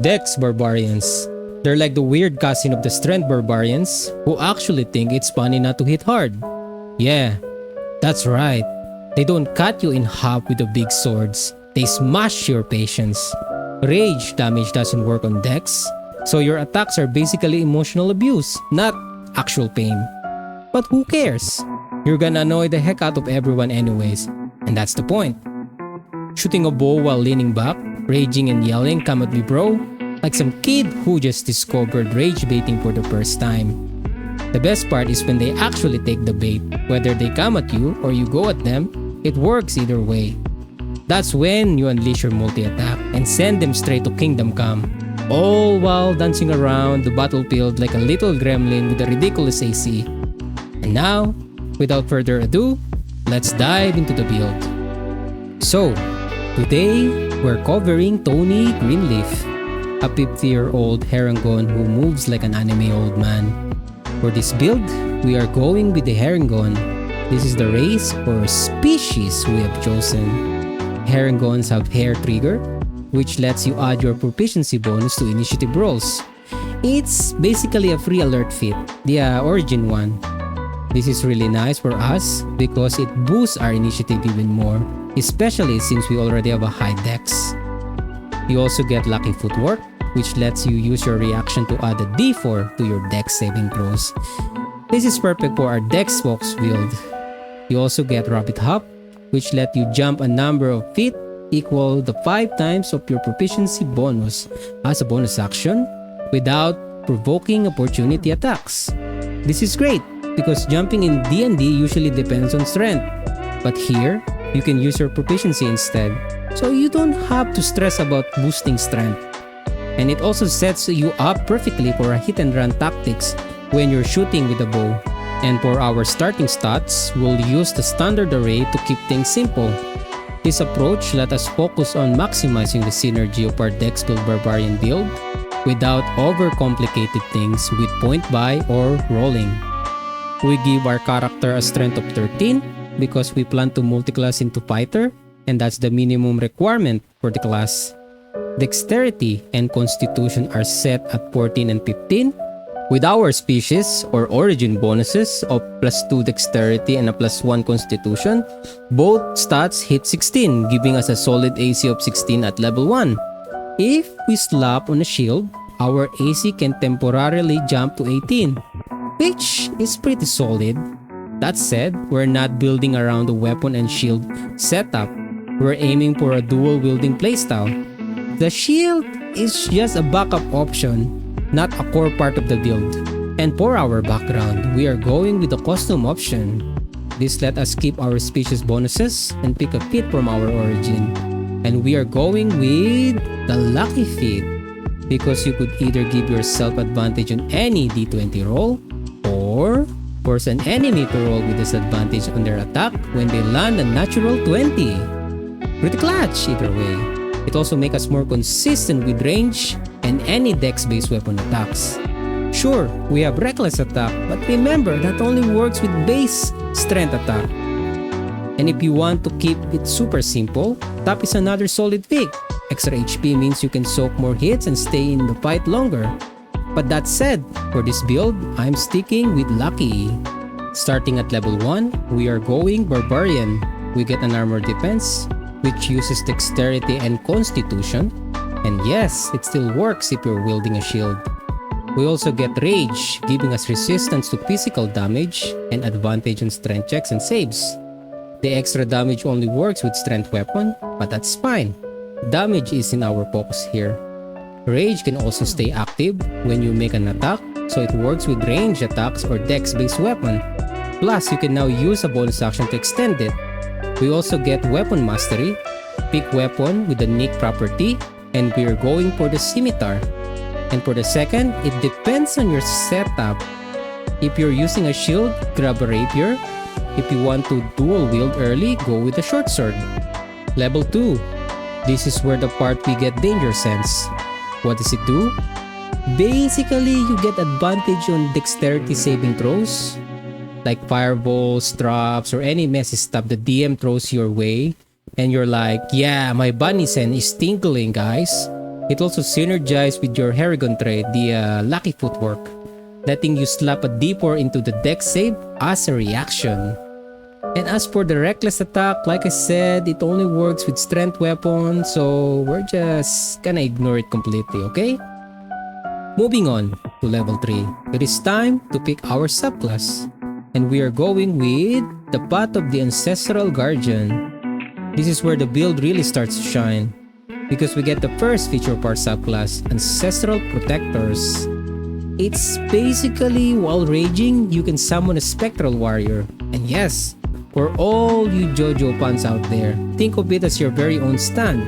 DEX Barbarians. They're like the weird cousin of the Strength Barbarians who actually think it's funny not to hit hard. Yeah, that's right. They don't cut you in half with the big swords. They smash your patience. Rage damage doesn't work on DEX, so your attacks are basically emotional abuse, not actual pain. But who cares? You're gonna annoy the heck out of everyone anyways, and that's the point. Shooting a bow while leaning back, raging and yelling, "Come at me bro," like some kid who just discovered rage baiting for the first time. The best part is when they actually take the bait, whether they come at you or you go at them, it works either way. That's when you unleash your multi-attack and send them straight to Kingdom Come, all while dancing around the battlefield like a little gremlin with a ridiculous AC. And now, without further ado, let's dive into the build. So, today, we're covering Tony Greenleaf, a 50-year-old Herringon who moves like an anime old man. For this build, we are going with the Herringon. This is the race or species we have chosen. Herringons have hair trigger, which lets you add your proficiency bonus to initiative rolls. It's basically a free alert feat, the origin one. This is really nice for us because it boosts our initiative even more, especially since we already have a high dex. You also get lucky footwork, which lets you use your reaction to add a d4 to your dex saving throws. This is perfect for our dex box build. You also get rapid hop, which let you jump a number of feet equal the 5 times of your proficiency bonus as a bonus action without provoking opportunity attacks. This is great because jumping in D&D usually depends on strength, but here you can use your proficiency instead, so you don't have to stress about boosting strength. And it also sets you up perfectly for a hit and run tactics when you're shooting with a bow. And for our starting stats, we'll use the standard array to keep things simple. This approach let us focus on maximizing the synergy of our Dex Build Barbarian build without overcomplicated things with point buy or rolling. We give our character a strength of 13 because we plan to multiclass into fighter, and that's the minimum requirement for the class. Dexterity and constitution are set at 14 and 15, with our species or origin bonuses of +2 dexterity and a +1 constitution. Both stats hit 16, giving us a solid AC of 16 at level 1. If we slap on a shield, our AC can temporarily jump to 18, which is pretty solid. That said, we're not building around the weapon and shield setup. We're aiming for a dual wielding playstyle. The shield is just a backup option, not a core part of the build. And for our background, we are going with the custom option. This let us keep our species bonuses and pick a feat from our origin. And we are going with the lucky feat, because you could either give yourself advantage on any d20 roll, or force an enemy to roll with disadvantage on their attack when they land a natural 20. Pretty clutch either way. It also makes us more consistent with range and any dex-based weapon attacks. Sure, we have reckless attack, but remember that only works with base strength attack. And if you want to keep it super simple, tap is another solid pick. Extra HP means you can soak more hits and stay in the fight longer. But that said, for this build, I'm sticking with lucky. Starting at level 1, we are going Barbarian. We get an armor defense, which uses dexterity and constitution. And yes, it still works if you're wielding a shield. We also get Rage, giving us resistance to physical damage and advantage on strength checks and saves. The extra damage only works with strength weapon, but that's fine. Damage is in our focus here. Rage can also stay active when you make an attack, so it works with range attacks or dex-based weapon. Plus, you can now use a bonus action to extend it. We also get Weapon Mastery, pick weapon with the nick property, and we're going for the Scimitar. And for the second, it depends on your setup. If you're using a shield, grab a rapier. If you want to dual wield early, go with the short sword. Level 2. This is where the part we get Danger Sense. What does it do? Basically, you get advantage on dexterity saving throws, like fireballs, traps, or any messy stuff the DM throws your way, and you're like, yeah, my bunny sen is tingling, guys. It also synergizes with your Heragon trait, the Lucky Footwork, letting you slap a D4 into the deck save as a reaction. And as for the reckless attack, like I said, it only works with strength weapons, so we're just gonna ignore it completely, okay? Moving on to level 3, it is time to pick our subclass. And we are going with the Path of the Ancestral Guardian. This is where the build really starts to shine, because we get the first feature of our subclass, Ancestral Protectors. It's basically, while raging, you can summon a Spectral Warrior. And yes, for all you JoJo fans out there, think of it as your very own stand.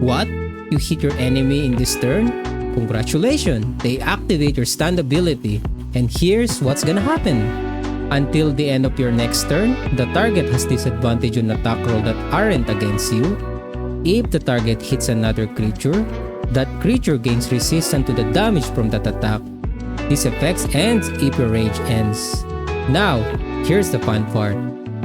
What? You hit your enemy in this turn? Congratulations! They activate your stand ability. And here's what's gonna happen. Until the end of your next turn, the target has disadvantage on attack roll that aren't against you. If the target hits another creature, that creature gains resistance to the damage from that attack. This effect ends if your rage ends. Now, here's the fun part.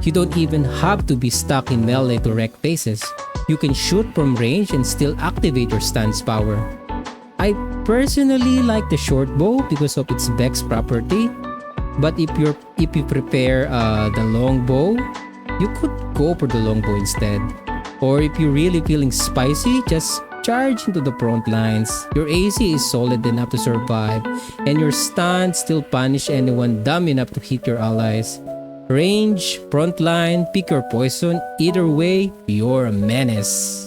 You don't even have to be stuck in melee to wreck faces. You can shoot from range and still activate your stance power. I personally like the short bow because of its Vex property. But if you prepare the longbow, you could go for the longbow instead. Or if you're really feeling spicy, just charge into the front lines. Your AC is solid enough to survive, and your stun still punish anyone dumb enough to hit your allies. Range, front line, pick your poison. Either way, you're a menace.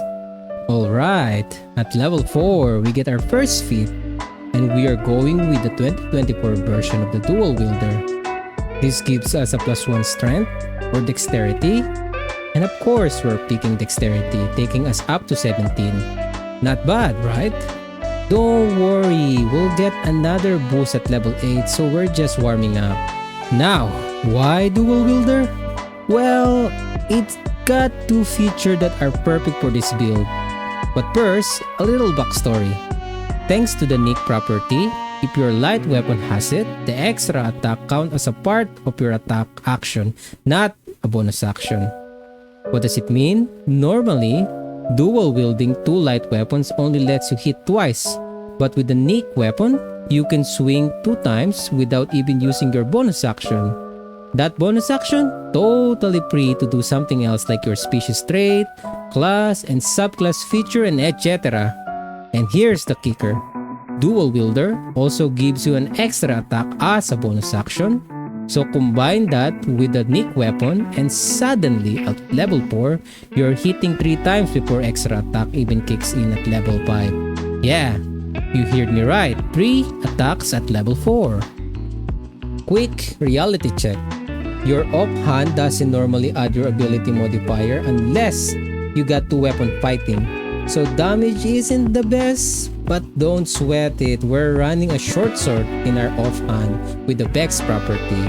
Alright, at level 4, we get our first feat. And we are going with the 2024 version of the Dual Wielder. This gives us a +1 strength or dexterity, and of course we're picking dexterity, taking us up to 17. Not bad, right? Don't worry, we'll get another boost at level 8, so we're just warming up. Now, why Dual Wielder? Well, it's got two features that are perfect for this build. But first, a little backstory. Thanks to the Nick property, if your light weapon has it, the extra attack count as a part of your attack action, not a bonus action. What does it mean? Normally, dual wielding two light weapons only lets you hit twice, but with the Nick weapon, you can swing 2 times without even using your bonus action. That bonus action, totally free to do something else like your species trait, class and subclass feature, and etc. And here's the kicker. Dual Wielder also gives you an extra attack as a bonus action. So combine that with the Nick weapon and suddenly at level 4, you're hitting 3 times before extra attack even kicks in at level 5. Yeah, you heard me right. 3 attacks at level 4. Quick reality check. Your offhand doesn't normally add your ability modifier unless you got 2 weapon fighting. So damage isn't the best, but don't sweat it. We're running a short sword in our offhand with the Vex property,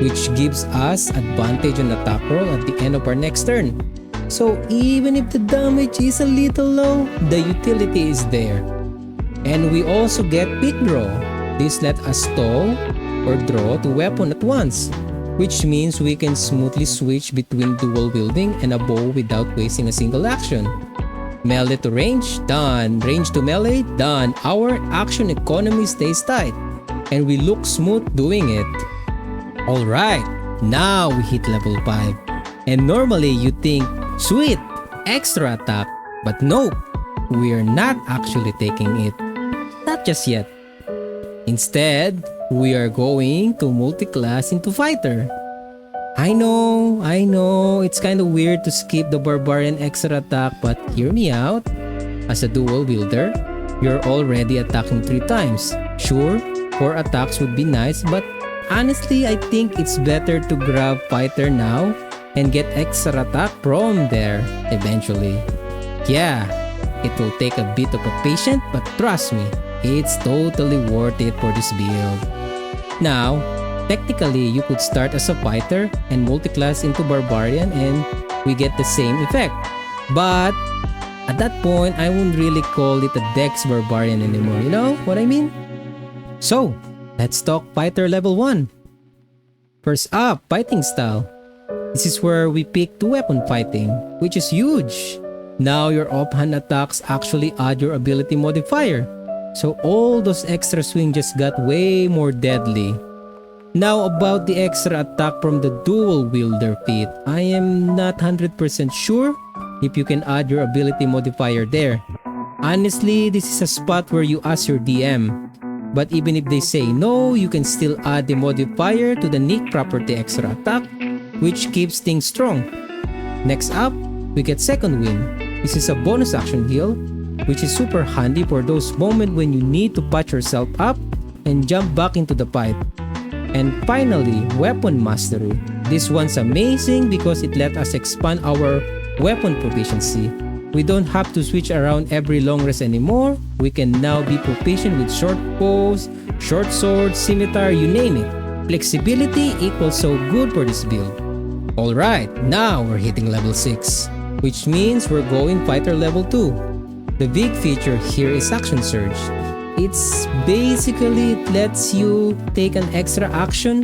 which gives us advantage on attack roll at the end of our next turn. So even if the damage is a little low, the utility is there. And we also get pick draw. This lets us stow or draw 2 weapons at once, which means we can smoothly switch between dual wielding and a bow without wasting a single action. Melee to range, done. Range to melee, done. Our action economy stays tight, and we look smooth doing it. Alright, now we hit level 5. And normally you think, sweet, extra attack. But nope, we are not actually taking it. Not just yet. Instead, we are going to multiclass into fighter. I know, it's kind of weird to skip the barbarian extra attack, but hear me out. As a dual wielder, you're already attacking 3 times. Sure, 4 attacks would be nice, but honestly, I think it's better to grab fighter now and get extra attack from there eventually. Yeah, it will take a bit of a patience, but trust me, it's totally worth it for this build. Now, technically, you could start as a fighter and multiclass into barbarian and we get the same effect. But at that point, I wouldn't really call it a DEX barbarian anymore, you know what I mean? So, let's talk fighter level 1. First up, fighting style. This is where we pick 2 weapon fighting, which is huge. Now your offhand attacks actually add your ability modifier. So all those extra swing just got way more deadly. Now about the extra attack from the dual wielder feat. I am not 100% sure if you can add your ability modifier there. Honestly, this is a spot where you ask your DM. But even if they say no, you can still add the modifier to the nick property extra attack, which keeps things strong. Next up, we get second wind. This is a bonus action heal, which is super handy for those moments when you need to patch yourself up and jump back into the fight. And finally, weapon mastery. This one's amazing because it let us expand our weapon proficiency. We don't have to switch around every long rest anymore. We can now be proficient with short bows, short swords, scimitar, you name it. Flexibility equals so good for this build. Alright, now we're hitting level 6, which means we're going fighter level 2. The big feature here is action surge. It's basically it lets you take an extra action,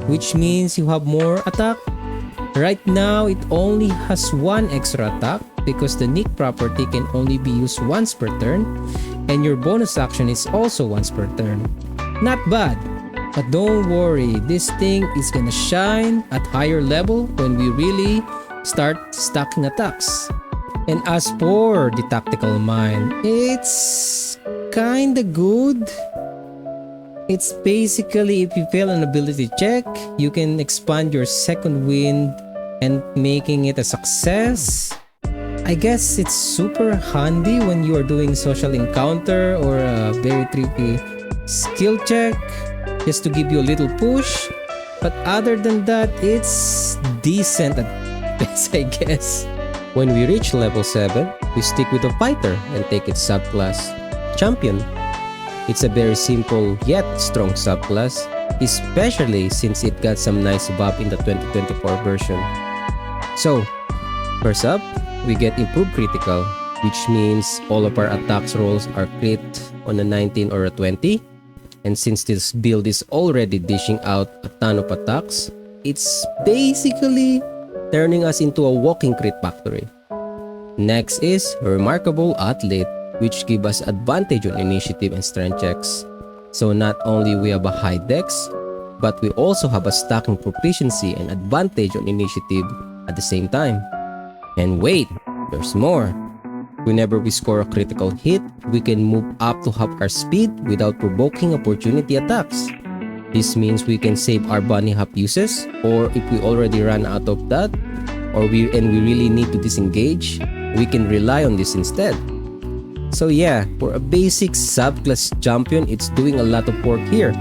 which means you have more attack. Right now, it only has one extra attack because the nick property can only be used once per turn, and your bonus action is also once per turn. Not bad, but don't worry, this thing is gonna shine at higher level when we really start stacking attacks. And as for the tactical mind, it's kinda good. It's basically if you fail an ability check, you can expand your second wind and making it a success. I guess it's super handy when you are doing social encounter or a very tricky skill check just to give you a little push. But other than that, it's decent at best, I guess. When we reach level 7, we stick with a fighter and take its subclass, Champion. It's a very simple yet strong subclass, especially since it got some nice buff in the 2024 version. So, first up, we get improved critical, which means all of our attacks rolls are crit on a 19 or a 20. And since this build is already dishing out a ton of attacks, it's basically turning us into a walking crit factory. Next is Remarkable Athlete, which give us advantage on initiative and strength checks. So not only we have a high dex, but we also have a stacking proficiency and advantage on initiative at the same time. And wait, there's more. Whenever we score a critical hit, we can move up to half our speed without provoking opportunity attacks. This means we can save our bunny hop uses, or if we already ran out of that, or we really need to disengage, we can rely on this instead. So yeah, for a basic subclass champion, it's doing a lot of work here.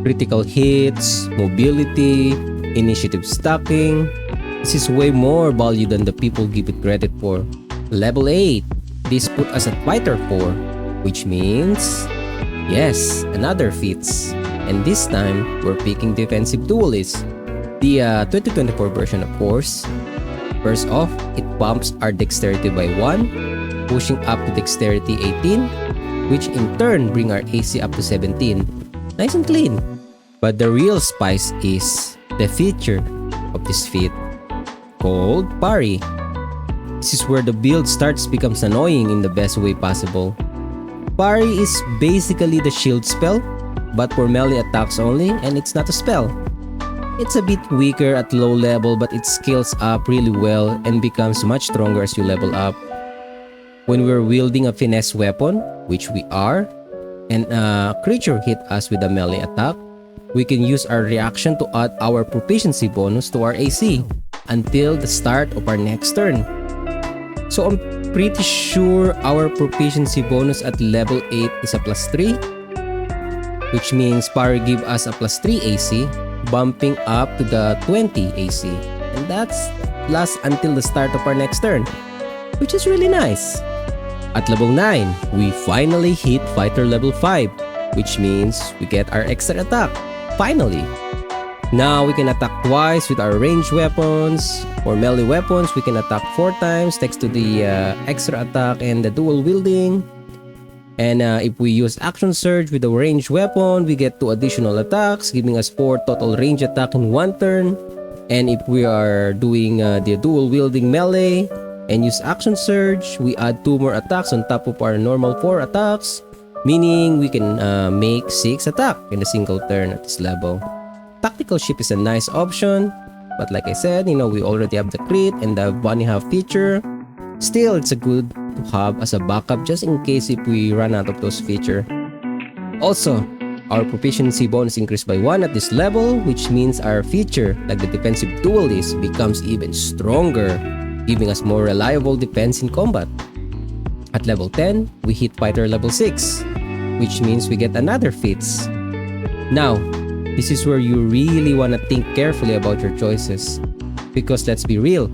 Critical hits, mobility, initiative stacking. This is way more value than the people give it credit for. Level 8. This put us at Fighter 4, which means, yes, another Feats. And this time, we're picking Defensive Duelist. The 2024 version, of course. First off, it bumps our Dexterity by 1, pushing up to Dexterity 18, which in turn bring our AC up to 17. Nice and clean. But the real spice is the feature of this feat, called Parry. This is where the build becomes annoying in the best way possible. Parry is basically the shield spell, but for melee attacks only, and it's not a spell. It's a bit weaker at low level, but it scales up really well and becomes much stronger as you level up. When we're wielding a finesse weapon, which we are, and a creature hit us with a melee attack, we can use our reaction to add our proficiency bonus to our AC until the start of our next turn. So I'm pretty sure our proficiency bonus at level 8 is a +3, which means Parry give us a +3 AC, bumping up to the 20 AC, and that's lasts until the start of our next turn, which is really nice. At level 9, we finally hit Fighter level 5, which means we get our extra attack, finally. Now we can attack twice with our ranged weapons. For melee weapons, we can attack 4 times thanks to the extra attack and the dual wielding. And if we use Action Surge with a ranged weapon, we get 2 additional attacks, giving us 4 total range attack in 1 turn. And if we are doing the dual wielding melee, and use Action Surge, we add 2 more attacks on top of our normal 4 attacks, meaning we can make 6 attack in a single turn at this level. Tactical Ship is a nice option, but like I said, we already have the crit and the bunny half feature. Still, it's a good to have as a backup just in case if we run out of those feature. Also, our proficiency bonus increased by 1 at this level, which means our feature, like the defensive duelist, becomes even stronger, giving us more reliable defense in combat. At level 10, we hit fighter level 6, which means we get another Feats. Now, this is where you really wanna think carefully about your choices. Because let's be real,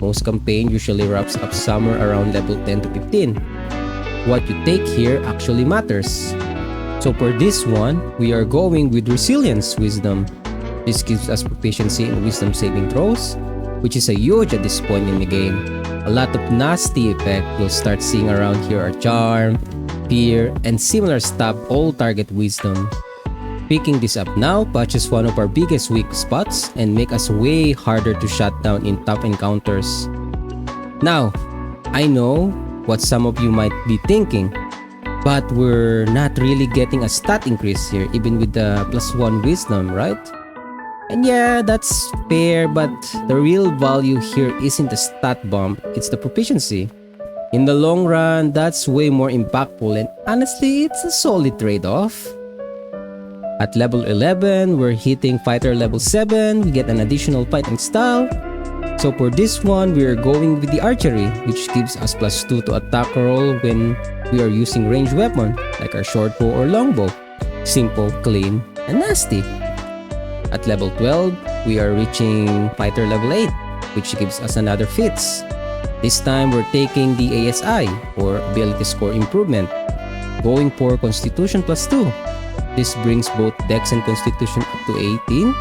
most campaign usually wraps up somewhere around level 10 to 15. What you take here actually matters. So for this one, we are going with Resilience Wisdom. This gives us proficiency in Wisdom saving throws, which is a huge at this point in the game. A lot of nasty effect you'll start seeing around here are Charm, Fear, and similar stuff all target Wisdom. Picking this up now patches one of our biggest weak spots and make us way harder to shut down in tough encounters. Now, I know what some of you might be thinking, but we're not really getting a stat increase here even with the +1 Wisdom, right? And yeah, that's fair, but the real value here isn't the stat bump, it's the proficiency. In the long run, that's way more impactful, and honestly, it's a solid trade-off. At level 11, we're hitting fighter level 7, we get an additional fighting style. So for this one, we are going with the archery, which gives us +2 to attack roll when we are using ranged weapon, like our short bow or longbow. Simple, clean, and nasty. At level 12, we are reaching fighter level 8, which gives us another Feats. This time, we're taking the ASI, or Ability Score Improvement, going for Constitution +2. This brings both Dex and Constitution up to 18,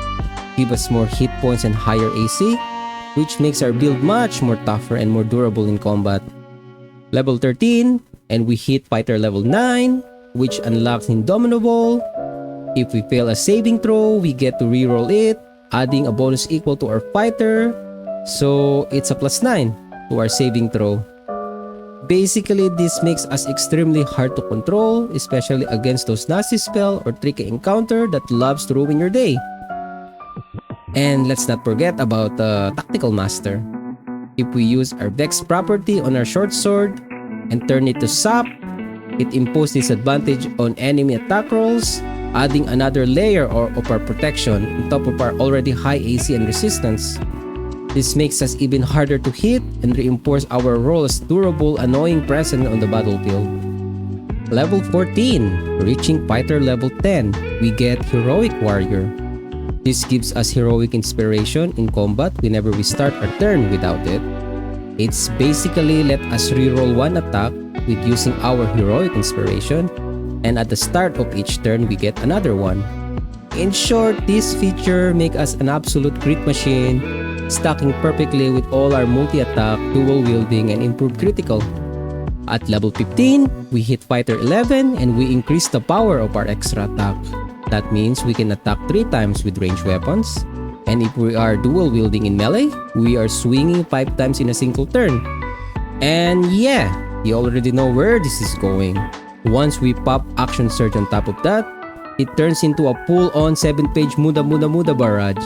give us more hit points and higher AC, which makes our build much more tougher and more durable in combat. Level 13, and we hit fighter level 9, which unlocks Indomitable. If we fail a saving throw, we get to reroll it, adding a bonus equal to our fighter, so it's a +9 to our saving throw. Basically, this makes us extremely hard to control, especially against those nasty spell or tricky encounter that loves to ruin your day. And let's not forget about the Tactical Master. If we use our Dex property on our short sword and turn it to SAP, it imposes disadvantage on enemy attack rolls, adding another layer of our protection on top of our already high AC and resistance. This makes us even harder to hit and reinforce our role as durable, annoying presence on the battlefield. Level 14, reaching fighter level 10, we get Heroic Warrior. This gives us heroic inspiration in combat whenever we start our turn without it. It's basically let us reroll one attack with using our heroic inspiration, and at the start of each turn we get another one. In short, this feature makes us an absolute crit machine, stacking perfectly with all our multi-attack, dual-wielding, and improved critical. At level 15, we hit fighter 11 and we increase the power of our extra attack. That means we can attack 3 times with ranged weapons, and if we are dual-wielding in melee, we are swinging 5 times in a single turn. And yeah, you already know where this is going. Once we pop Action Surge on top of that, it turns into a full-on 7-page Muda barrage.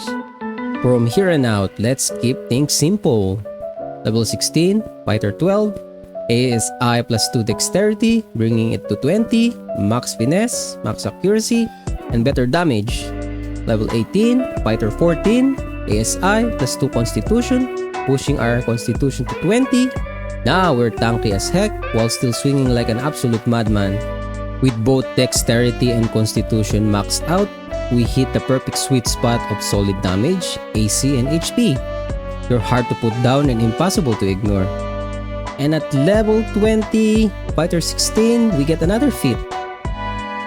From here on out, let's keep things simple. Level 16, Fighter 12, ASI +2 Dexterity, bringing it to 20, Max Finesse, Max Accuracy, and better damage. Level 18, Fighter 14, ASI +2 Constitution, pushing our Constitution to 20. Now we're tanky as heck while still swinging like an absolute madman. With both Dexterity and Constitution maxed out, we hit the perfect sweet spot of solid damage, AC, and HP. You're hard to put down and impossible to ignore. And at level 20, Fighter 16, we get another feat.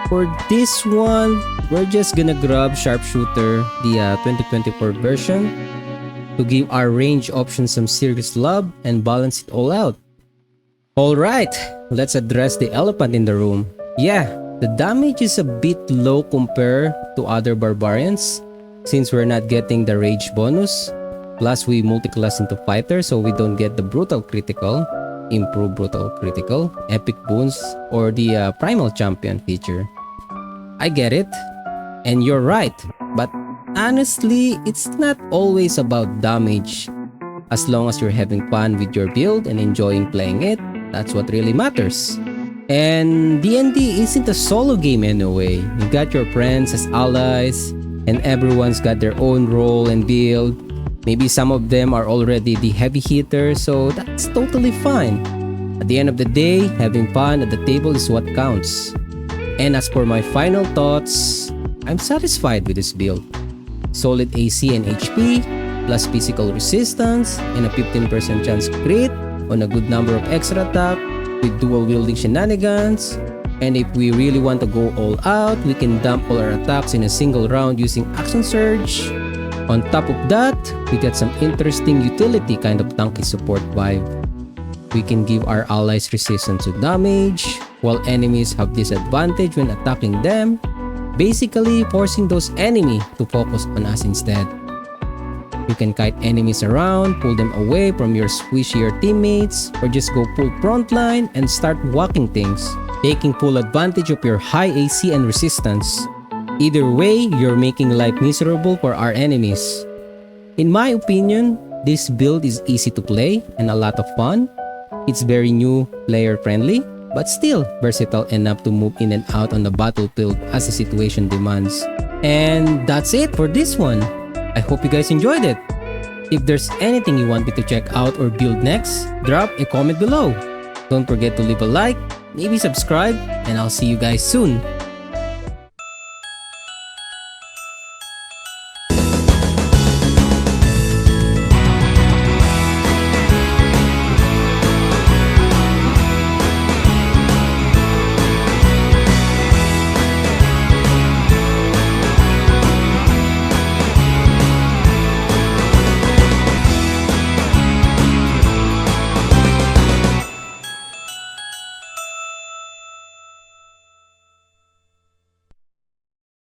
For this one, we're just gonna grab Sharpshooter, the 2024 version, to give our range options some serious love and balance it all out. Alright, let's address the elephant in the room. Yeah, the damage is a bit low compared to other barbarians since we're not getting the rage bonus. Plus we multiclass into fighter so we don't get the brutal critical, improve brutal critical, epic boons, or the primal champion feature. I get it, and you're right, but honestly, it's not always about damage. As long as you're having fun with your build and enjoying playing it, that's what really matters. And D&D isn't a solo game anyway. You got your friends as allies, and everyone's got their own role and build. Maybe some of them are already the heavy hitters, so that's totally fine. At the end of the day, having fun at the table is what counts. And as for my final thoughts, I'm satisfied with this build. Solid AC and HP, plus physical resistance, and a 15% chance crit on a good number of extra attack with dual wielding shenanigans. And if we really want to go all out, we can dump all our attacks in a single round using Action Surge. On top of that, we got some interesting utility kind of tanky support vibe. We can give our allies resistance to damage, while enemies have disadvantage when attacking them, basically forcing those enemies to focus on us instead. You can kite enemies around, pull them away from your squishier teammates, or just go full frontline and start whacking things, taking full advantage of your high AC and resistance. Either way, you're making life miserable for our enemies. In my opinion, this build is easy to play and a lot of fun. It's very new, player friendly, but still versatile enough to move in and out on the battlefield as the situation demands. And that's it for this one. I hope you guys enjoyed it. If there's anything you want me to check out or build next, drop a comment below. Don't forget to leave a like, maybe subscribe, and I'll see you guys soon.